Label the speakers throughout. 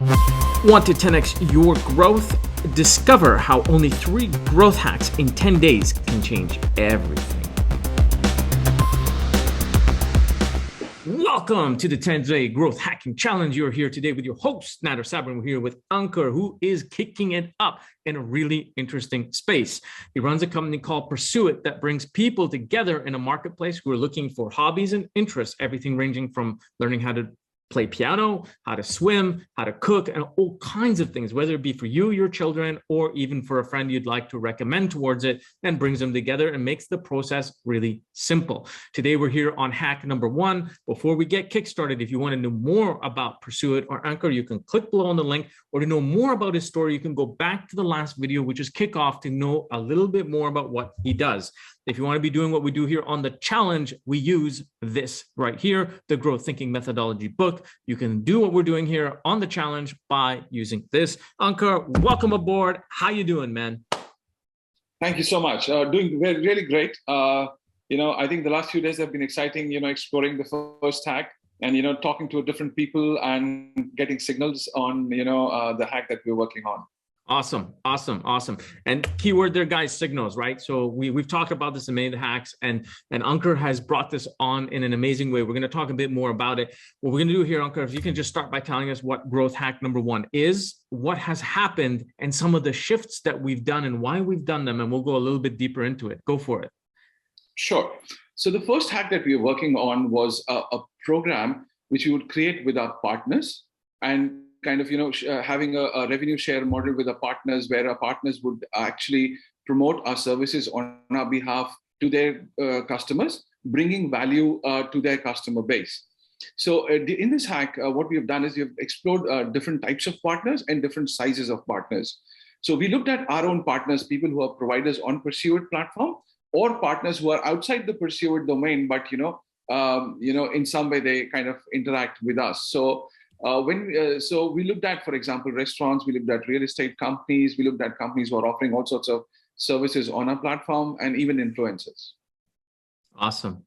Speaker 1: Want to 10x your growth? Discover how only 3 growth hacks in 10 days can change everything. Welcome to the 10-Day Growth Hacking Challenge. You're here today with your host, Nader Sabrin. We're here with Ankur, who is kicking it up in a really interesting space. He runs a company called PursueIT that brings people together in a marketplace who are looking for hobbies and interests, everything ranging from learning how to play piano, how to swim, how to cook, and all kinds of things, whether it be for you, your children, or even for a friend you'd like to recommend towards it, and brings them together and makes the process really simple. Today, we're here on hack number 1. Before we get kickstarted, if you want to know more about PursueIT or Ankur, you can click below on the link, or to know more about his story, you can go back to the last video, which is kickoff, to know a little bit more about what he does. If you want to be doing what we do here on the challenge, we use this right here, the Growth Thinking Methodology book. You can do what we're doing here on the challenge by using this. Ankur, welcome aboard. How you doing, man?
Speaker 2: Thank you so much. Doing really great. I think the last few days have been exciting, exploring the first hack and, talking to different people and getting signals on, the hack that we're working on.
Speaker 1: Awesome. And keyword there, guys, signals, right? So we've talked about this in many of the hacks, and Ankur has brought this on in an amazing way. We're going to talk a bit more about it. What we're going to do here, Ankur, if you can just start by telling us what growth hack number 1 is, what has happened, and some of the shifts that we've done and why we've done them, and we'll go a little bit deeper into it. Go for it.
Speaker 2: Sure. So the first hack that we were working on was a program which we would create with our partners, and kind of, having a revenue share model with our partners, where our partners would actually promote our services on our behalf to their customers, bringing value to their customer base. So in this hack, what we have done is we have explored different types of partners and different sizes of partners. So we looked at our own partners, people who are providers on PursueIT platform, or partners who are outside the PursueIT domain, but in some way they kind of interact with us. So so we looked at, for example, restaurants, we looked at real estate companies, we looked at companies who are offering all sorts of services on our platform, and even influencers.
Speaker 1: Awesome.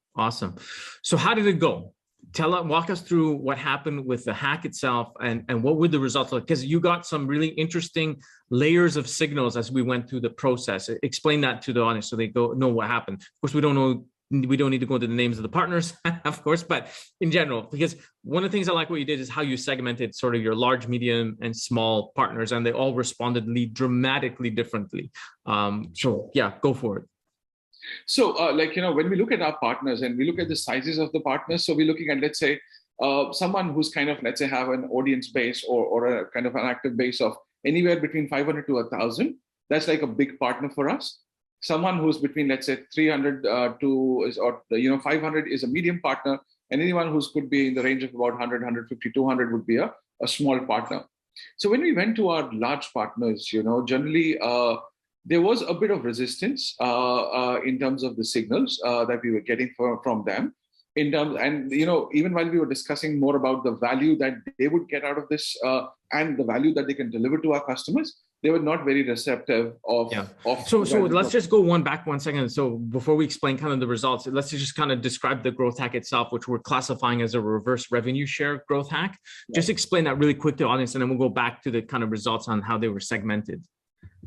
Speaker 1: So how did it go? Walk us through what happened with the hack itself, and what were the results like? Because you got some really interesting layers of signals as we went through the process. Explain that to the audience so they know what happened. Of course, we don't need to go into the names of the partners, of course, but in general, because one of the things I like what you did is how you segmented sort of your large, medium, and small partners, and they all responded dramatically differently. So yeah, go for it.
Speaker 2: So when we look at our partners and we look at the sizes of the partners, so we're looking at, let's say, someone who's kind of, let's say, have an audience base or a kind of an active base of anywhere between 500 to 1,000. That's like a big partner for us. Someone who's between, let's say, 300 to 500 is a medium partner, and anyone who's could be in the range of about 100, 150, 200 would be a small partner. So when we went to our large partners, generally there was a bit of resistance in terms of the signals that we were getting from them. Even while we were discussing more about the value that they would get out of this and the value that they can deliver to our customers, they were not very receptive of.
Speaker 1: Yeah. So let's just go back 1 second. So before we explain kind of the results, let's just kind of describe the growth hack itself, which we're classifying as a reverse revenue share growth hack. Yeah. Just explain that really quick to the audience, and then we'll go back to the kind of results on how they were segmented.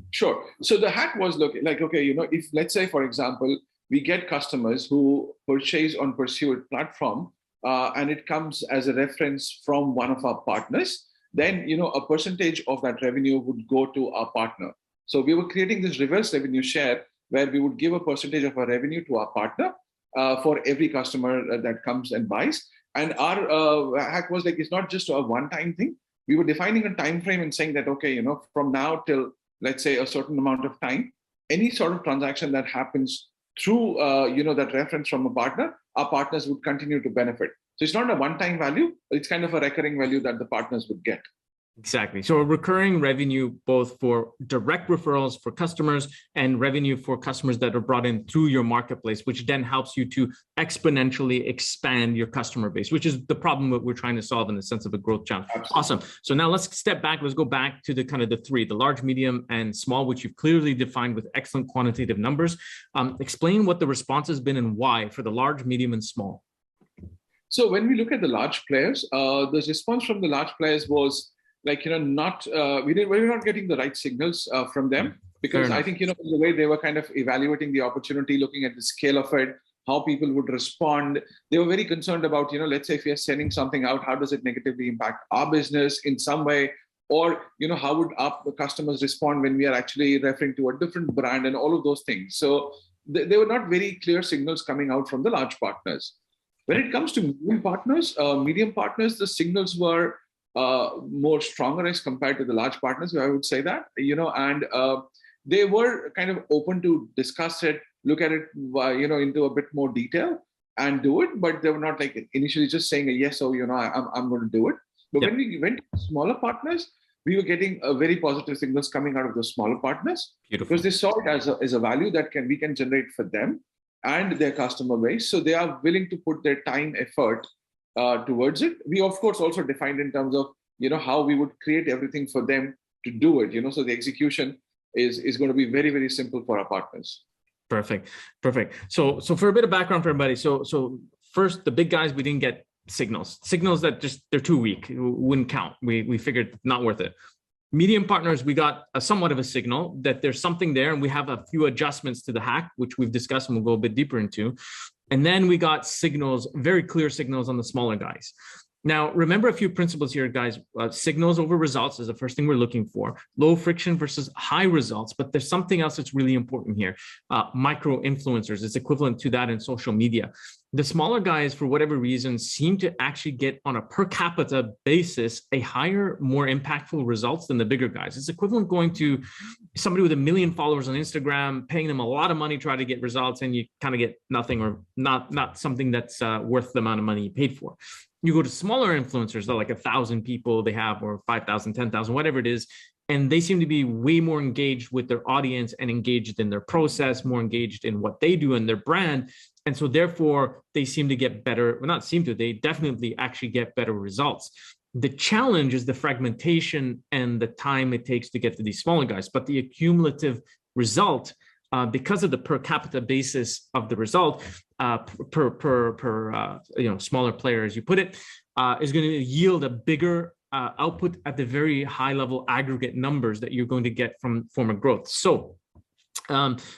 Speaker 2: Sure. So the hack was if, let's say, for example, we get customers who purchase on PursueIT platform, and it comes as a reference from one of our partners, then a percentage of that revenue would go to our partner. So we were creating this reverse revenue share where we would give a percentage of our revenue to our partner for every customer that comes and buys. And our hack was it's not just a one-time thing. We were defining a time frame and saying that, from now till, let's say, a certain amount of time, any sort of transaction that happens through that reference from a partner, our partners would continue to benefit. So it's not a one-time value, but it's kind of a recurring value that the partners would get.
Speaker 1: Exactly. So a recurring revenue, both for direct referrals for customers and revenue for customers that are brought in through your marketplace, which then helps you to exponentially expand your customer base, which is the problem that we're trying to solve in the sense of a growth challenge. Absolutely. Awesome. So now let's step back. Let's go back to the kind of the 3, the large, medium, and small, which you've clearly defined with excellent quantitative numbers. Explain what the response has been and why for the large, medium, and small.
Speaker 2: So when we look at the large players, the response from the large players was like, not, we were not getting the right signals from them, because I think, the way they were kind of evaluating the opportunity, looking at the scale of it, how people would respond. They were very concerned about, let's say if we are sending something out, how does it negatively impact our business in some way? Or, how would our customers respond when we are actually referring to a different brand and all of those things. So they were not very clear signals coming out from the large partners. When it comes to medium partners, the signals were more stronger as compared to the large partners, I would say that, and they were kind of open to discuss it, look at it, into a bit more detail and do it, but they were not like initially just saying a yes, or, I'm going to do it. But when we went to smaller partners, we were getting very positive signals coming out of those smaller partners.
Speaker 1: Beautiful.
Speaker 2: Because they saw it as a value that we can generate for them and their customer base. So they are willing to put their time, effort towards it. We, of course, also defined in terms of, how we would create everything for them to do it, so the execution is going to be very, very simple for our partners.
Speaker 1: Perfect. So for a bit of background for everybody. So first, the big guys, we didn't get signals that just, they're too weak, wouldn't count. We figured not worth it. Medium partners, we got somewhat of a signal that there's something there, and we have a few adjustments to the hack, which we've discussed and we'll go a bit deeper into. And then we got signals, very clear signals on the smaller guys. Now, remember a few principles here, guys. Signals over results is the first thing we're looking for. Low friction versus high results. But there's something else that's really important here. Micro influencers, it's equivalent to that in social media. The smaller guys, for whatever reason, seem to actually get on a per capita basis a higher, more impactful results than the bigger guys. It's equivalent going to somebody with 1 million followers on Instagram, paying them a lot of money, try to get results, and you kind of get nothing, or not something that's worth the amount of money you paid for. You go to smaller influencers, they're like 1,000 people they have, or 5,000, 10,000, whatever it is. And they seem to be way more engaged with their audience and engaged in their process, more engaged in what they do and their brand. And so therefore they seem to get better, well, not seem to, they definitely actually get better results. The challenge is the fragmentation and the time it takes to get to these smaller guys, but the accumulative result, because of the per capita basis of the result, per smaller player, as you put it, is going to yield a bigger output at the very high level aggregate numbers that you're going to get from form of growth. So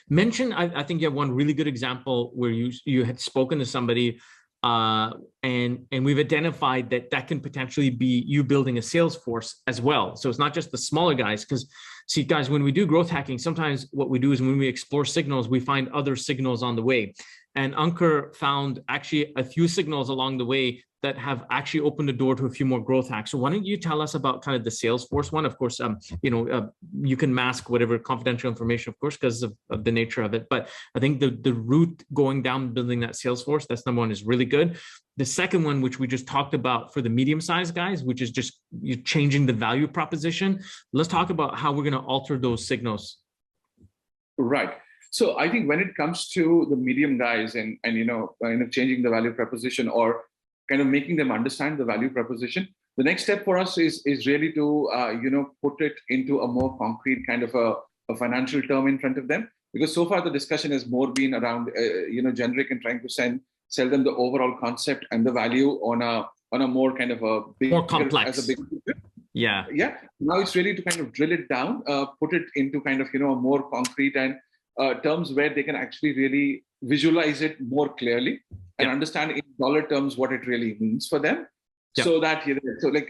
Speaker 1: mention, I think you have one really good example where you had spoken to somebody and we've identified that can potentially be you building a sales force as well. So it's not just the smaller guys, because see, guys, when we do growth hacking, sometimes what we do is when we explore signals, we find other signals on the way. And Ankur found actually a few signals along the way that have actually opened the door to a few more growth hacks. So why don't you tell us about kind of the Salesforce one? Of course, you can mask whatever confidential information, of course, because of the nature of it. But I think the route going down building that Salesforce, that's number one, is really good. The second one, which we just talked about for the medium-sized guys, which is just you changing the value proposition. Let's talk about how we're going to alter those signals.
Speaker 2: Right. So I think when it comes to the medium guys and changing the value proposition, or kind of making them understand the value proposition, the next step for us is really to put it into a more concrete kind of a financial term in front of them. Because so far the discussion has more been around generic and trying to sell them the overall concept and the value on a more kind of a big,
Speaker 1: more complex,
Speaker 2: as a big picture.
Speaker 1: Yeah.
Speaker 2: Now it's really to kind of drill it down, put it into kind of a more concrete and terms where they can actually really visualize it more clearly and understand in dollar terms what it really means for them. So that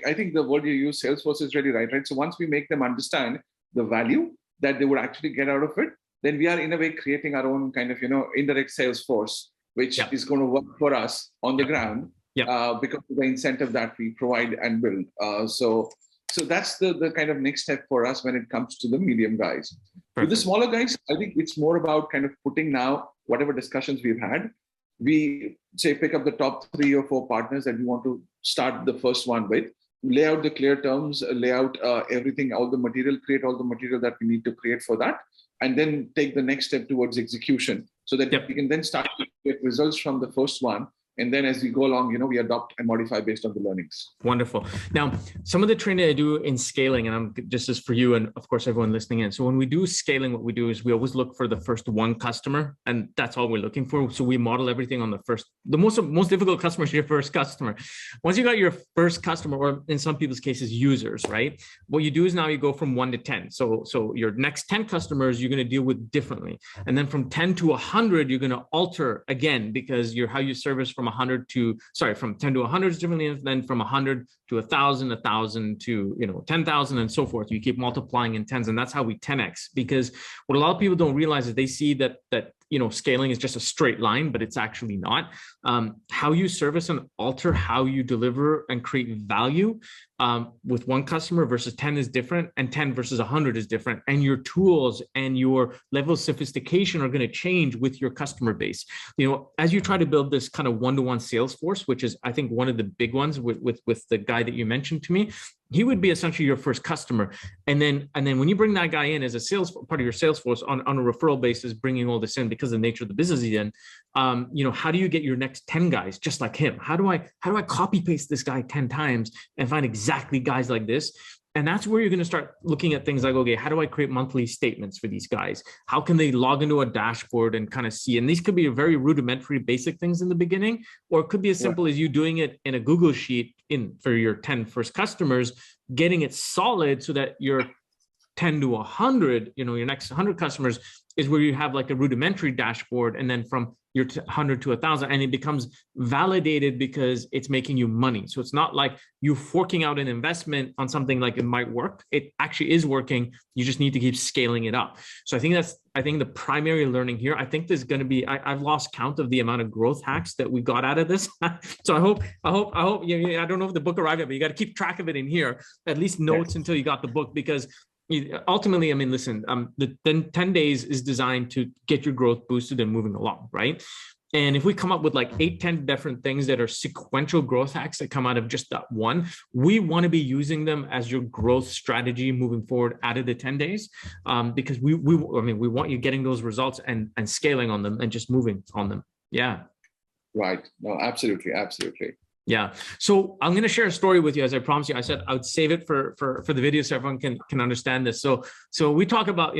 Speaker 2: I think the word you use, Salesforce, is really right. So once we make them understand the value that they would actually get out of it, then we are in a way creating our own kind of indirect sales force, which is going to work for us on the ground because of the incentive that we provide and build. So that's the kind of next step for us when it comes to the medium guys. With the smaller guys, I think it's more about kind of putting now whatever discussions we've had. We say pick up the top 3 or 4 partners that we want to start the first one with, lay out the clear terms, lay out everything, all the material, create all the material that we need to create for that, and then take the next step towards execution so that we can then start to get results from the first one And then as we go along, we adopt and modify based on the learnings.
Speaker 1: Wonderful. Now, some of the training I do in scaling, and I'm just as for you and of course everyone listening in. So when we do scaling, what we do is we always look for the first one customer, and that's all we're looking for. So we model everything on the most difficult customer is your first customer. Once you got your first customer, or in some people's cases, users, right? What you do is now you go from 1 to 10. So your next 10 customers, you're going to deal with differently. And then from 10 to 100, you're going to alter again, because how you service from 10 to 100 is differently, and then from 100 to 1,000 to 10,000 and so forth. You keep multiplying in tens, and that's how we 10x. Because what a lot of people don't realize is they see that scaling is just a straight line, but it's actually not. How you service and alter how you deliver and create value with one customer versus 10 is different, and 10 versus 100 is different. And your tools and your level of sophistication are going to change with your customer base. As you try to build this kind of one-to-one sales force, which is, I think, one of the big ones with the guy that you mentioned to me, he would be essentially your first customer. And then when you bring that guy in as a sales part of your sales force on a referral basis, bringing all this in because of the nature of the business he's in, how do you get your next 10 guys just like him? How do I copy paste this guy 10 times and find exactly guys like this? And that's where you're going to start looking at things like, okay, how do I create monthly statements for these guys? How can they log into a dashboard and kind of see? And these could be very rudimentary, basic things in the beginning, or it could be as simple as you doing it in a Google sheet for your 10 first customers, getting it solid so that your 10 to 100, your next 100 customers is where you have like a rudimentary dashboard, and then from your 100 to 1,000, and it becomes validated because it's making you money. So it's not like you forking out an investment on something like it might work. It actually is working. You just need to keep scaling it up. So I think the primary learning here. I think there's going to be, I've lost count of the amount of growth hacks that we got out of this. So I hope, I don't know if the book arrived yet, but you got to keep track of it in here, at least notes until you got the book, because ultimately, listen, the 10 days is designed to get your growth boosted and moving along, right? And if we come up with like 8-10 different things that are sequential growth hacks that come out of just that one, we want to be using them as your growth strategy moving forward out of the 10 days, because we want you getting those results and scaling on them and just moving on them. Yeah.
Speaker 2: Right. No, absolutely.
Speaker 1: Yeah. So I'm going to share a story with you. As I promised you, I said I would save it for the video so everyone can understand this. So we talk about,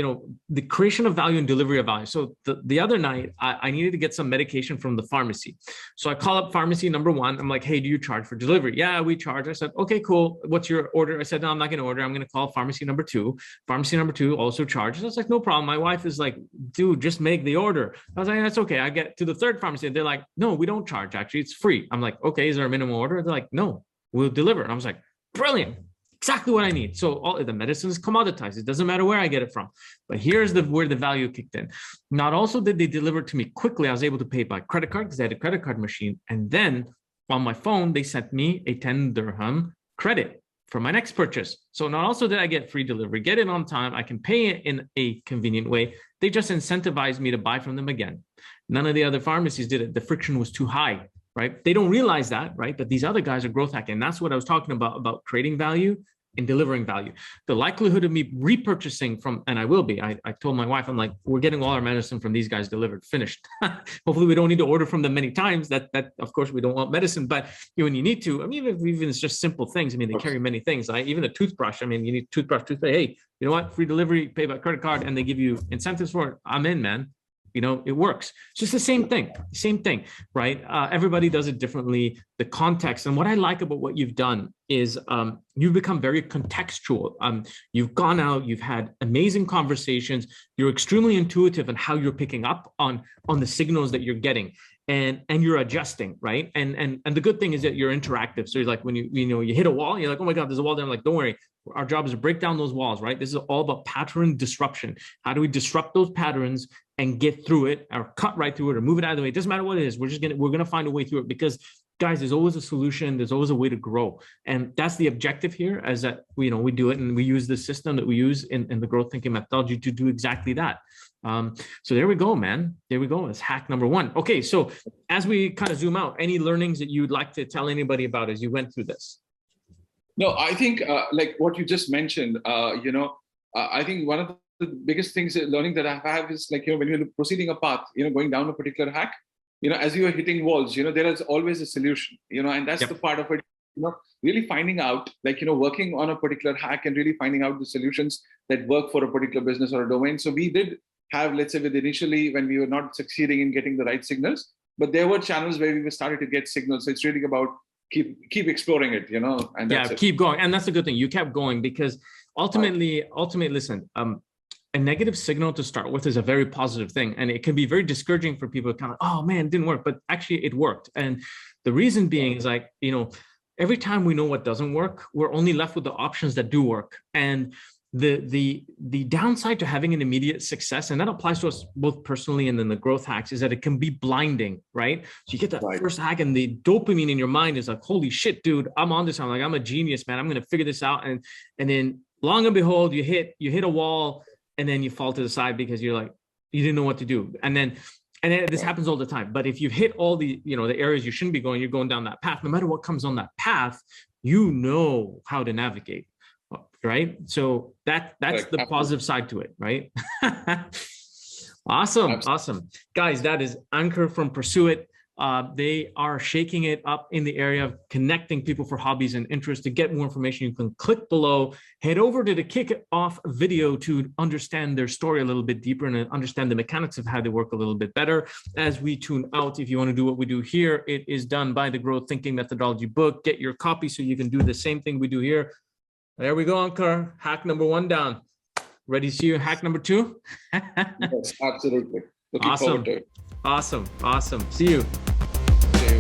Speaker 1: the creation of value and delivery of value. So the other night, I needed to get some medication from the pharmacy. So I call up pharmacy number 1. I'm like, hey, do you charge for delivery? Yeah, we charge. I said, okay, cool. What's your order? I said, no, I'm not going to order. I'm going to call pharmacy number 2. Pharmacy number 2 also charges. I was like, no problem. My wife is like, dude, just make the order. I was like, that's okay. I get to the third pharmacy and they're like, no, we don't charge. Actually, it's free. I'm like, okay, is there a minimum order? They're like, no, we'll deliver. And I was like, brilliant, exactly what I need. So all the medicine is commoditized. It doesn't matter where I get it from. But here's where the value kicked in. Not also did they deliver it to me quickly, I was able to pay by credit card because they had a credit card machine. And then on my phone, they sent me a 10 dirham credit for my next purchase. So not also did I get free delivery, get it on time, I can pay it in a convenient way. They just incentivized me to buy from them again. None of the other pharmacies did it. The friction was too high. Right? They don't realize that, right? But these other guys are growth hacking. And that's what I was talking about creating value and delivering value. The likelihood of me repurchasing from, and I will be, I told my wife, I'm like, we're getting all our medicine from these guys delivered, finished. Hopefully we don't need to order from them many times. That of course we don't want medicine, but when you need to, even it's just simple things. They carry many things. Even a toothbrush. You need toothbrush, toothpaste. Hey, you know what? Free delivery, pay by credit card, and they give you incentives for it. I'm in, man. It works. It's just the same thing, right? Everybody does it differently. The context, and what I like about what you've done is you've become very contextual. You've gone out, you've had amazing conversations. You're extremely intuitive in how you're picking up on the signals that you're getting, and you're adjusting, right? And the good thing is that you're interactive. So you're like, when you hit a wall, you're like, oh my God, there's a wall there. I'm like, don't worry. Our job is to break down those walls, right? This is all about pattern disruption. How do we disrupt those patterns and get through it, or cut right through it, or move it out of the way? It doesn't matter what it is. We're gonna find a way through it, because guys, there's always a solution. There's always a way to grow, and that's the objective here. As that we do it, and we use the system that we use in the growth thinking methodology to do exactly that. So there we go, man. There we go. That's hack number 1. Okay, so as we kind of zoom out, any learnings that you'd like to tell anybody about as you went through this?
Speaker 2: No, I think like what you just mentioned, I think one of the biggest things learning that I have is like, when you're proceeding a path, going down a particular hack, as you are hitting walls, there is always a solution, and that's the part of it, really finding out, working on a particular hack and really finding out the solutions that work for a particular business or a domain. So we did have, let's say, with initially when we were not succeeding in getting the right signals, but there were channels where we started to get signals. So it's really about keep exploring it, and that's
Speaker 1: keep going. And that's a good thing. You kept going because ultimately, listen, a negative signal to start with is a very positive thing. And it can be very discouraging for people to kind of, oh man, it didn't work, but actually it worked. And the reason being is every time we know what doesn't work, we're only left with the options that do work. And the downside to having an immediate success, and that applies to us both personally and then the growth hacks, is that it can be blinding, right? So you get that first hack and the dopamine in your mind is like, holy shit, dude, I'm on this. I'm like, I'm a genius, man. I'm going to figure this out. And then long and behold, you hit a wall and then you fall to the side because you're like, you didn't know what to do. And then this happens all the time. But if you've hit all the, the areas you shouldn't be going, you're going down that path. No matter what comes on that path, you know how to navigate. Right. So that's the positive side to it. Right. Awesome. Guys, that is Ankur from PursueIT. They are shaking it up in the area of connecting people for hobbies and interests. To get more information, you can click below, head over to the kickoff video to understand their story a little bit deeper and understand the mechanics of how they work a little bit better. As we tune out, if you want to do what we do here, it is done by the Growth Thinking Methodology book. Get your copy so you can do the same thing we do here. There we go, Ankur. Hack number 1 down. Ready to see you hack number 2?
Speaker 2: Yes, absolutely. Looking forward to it.
Speaker 1: Awesome. See you.
Speaker 2: See you.